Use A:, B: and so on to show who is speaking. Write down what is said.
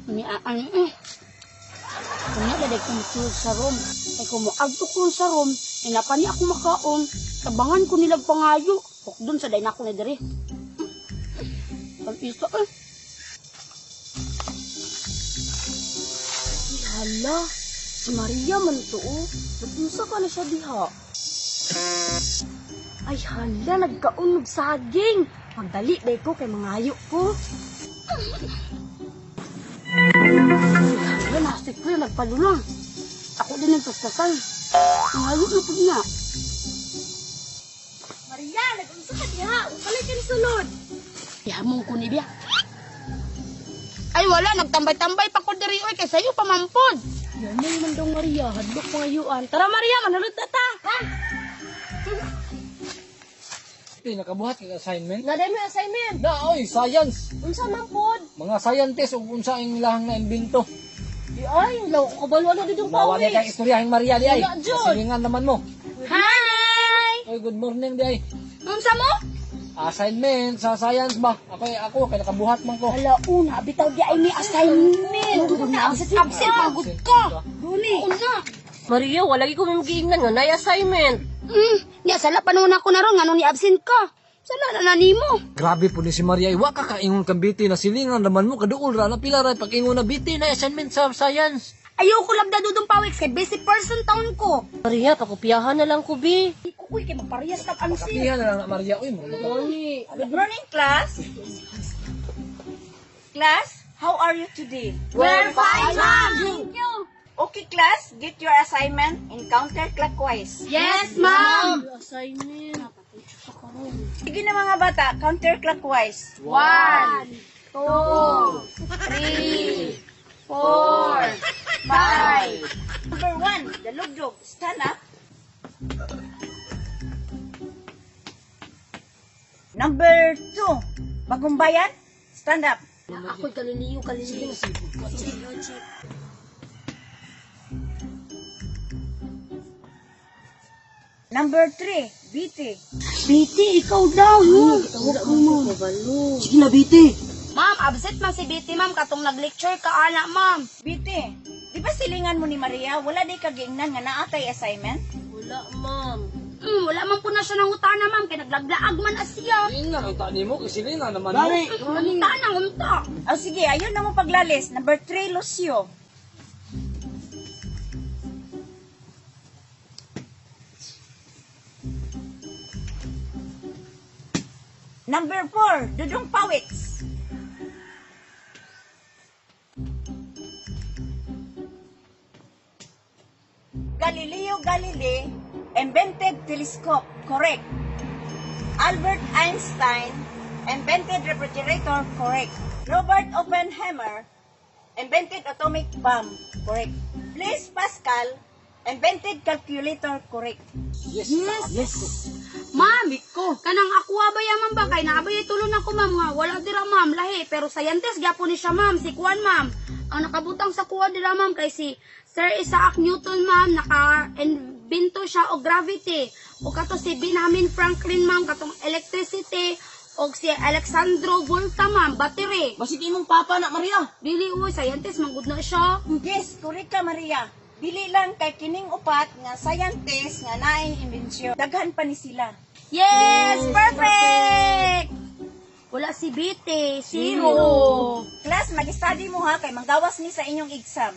A: Ni aan Kanya daday kumusulog sa room. Ay kumuagto ko sa room, inapa niya ako makaon. Tabangan ko nilang pangayo. Huwag dun sa day na ako na diri. Pag-isa Hala, si Maria man to Nagpusa ka na siya diha. Ay hala, nagkaunog saging. Magdali day ko kay mangayo ko. Hala, nasik ko yung nagpalulang. Ako din nagpastasan. Mangayo na po niya. Maria, nag-unsa ka diha. Balik ka ni sulod. Ihamong ko ni Bia. Ay wala, nagtambay-tambay pa ko diri oy kay sayo pamampod. Yan man daw Maria, hadlok pangayuan. Tara Maria, manulod na ta. Ha?
B: Nakabuhat kag assignment.
A: Naday mo assignment.
B: Da oy, science.
A: Unsa man pod?
B: Mga scientist ug unsa ang ilahang na imbento.
A: Ay, law ko kabalo na didong
B: Bawa
A: pawis.
B: na kay istoryahin Maria di ay.
A: Wala, Jud.
B: Silingan naman mo.
A: Hi!
B: Oy, good morning di ay.
A: Unsa mo?
B: Assignment sa science ba? Ako kay nakabuhat man ko.
A: Hala, una, bitaw di ay may assignment. Absent, pagod ka. Duni. Una.
C: Maria, wala ko may magiingnan nga nay assignment.
A: Niya, sala panahon ako na ron, nga ni absent ka. Sala na nimo.
B: Grabe po ni si Maria. Iwa ka kaingon kang biti na silingan naman mo. Kaduol ra na pila ra pag-ingon na biti na assignment sa science.
A: Ayoko labda dudong pawiks kay busy person taon ko.
C: Maria, pakupiyahan na lang ko, bi.
A: Di ko kuy kay magparehas kag ansi.
B: Kapihan na lang na Maria. Uy, mo.
D: Good morning, class. Class, how are you today?
A: We're fine, ma'am. Thank you.
D: Okay, class, get your assignment in counterclockwise.
A: Yes, ma'am.
C: Assignment.
D: Sige na mga bata, counterclockwise.
A: 1, 2, 3, 4, 5.
D: Number 1, the lugdog. Stand up. Number 2, bagumbayan. Stand up.
A: Ako'y kaliniyo.
D: Number 3, BT.
A: Biti, ikaw daw, no? Sige na, Biti. Ma'am, absent man si Biti, ma'am. Katong nag-lecture ka, ana, ma'am.
D: BT, di ba silingan mo ni Maria, wala di kagingnan nga naatay assignment?
C: Wala, ma'am.
A: Wala man po na siya ng utana, ma'am. Kaya naglaglaag man asya.
B: Hindi na kita ni mo kasi silingan naman mo.
A: Utana, unta.
D: O sige, ayun na mo paglalis. Number 3, Lucio. Number 4, Dudong Pawits. Galileo Galilei invented telescope. Correct. Albert Einstein invented refrigerator. Correct. Robert Oppenheimer invented atomic bomb. Correct. Blaise Pascal invented calculator. Correct.
B: Yes.
A: Ma'am, kanang ako abaya, ma'am ba? Kay naabaya tulon ako, ma'am, nga. Wala dira, ma'am, lahi. Pero scientist, gapo ni siya, ma'am. Si Kuan, ma'am. Ang nakabutang sa kuha dira, ma'am, kay si Sir Isaac Newton, ma'am, naka-invento siya o gravity. O kato si Benjamin Franklin, ma'am, katong electricity. O si Alexandro Volta, ma'am, battery.
C: Basit imong papa na, Maria.
A: Dili, uy, scientist, manggod na siya.
D: Yes, correct ka, Maria. Dili lang kay kining upat nga scientist nga naay imbensyon. Daghan pa ni sila.
A: Yes, perfect! Wala si BT, zero.
D: Class, mag-study mo ha kay manggawas ni sa inyong exam.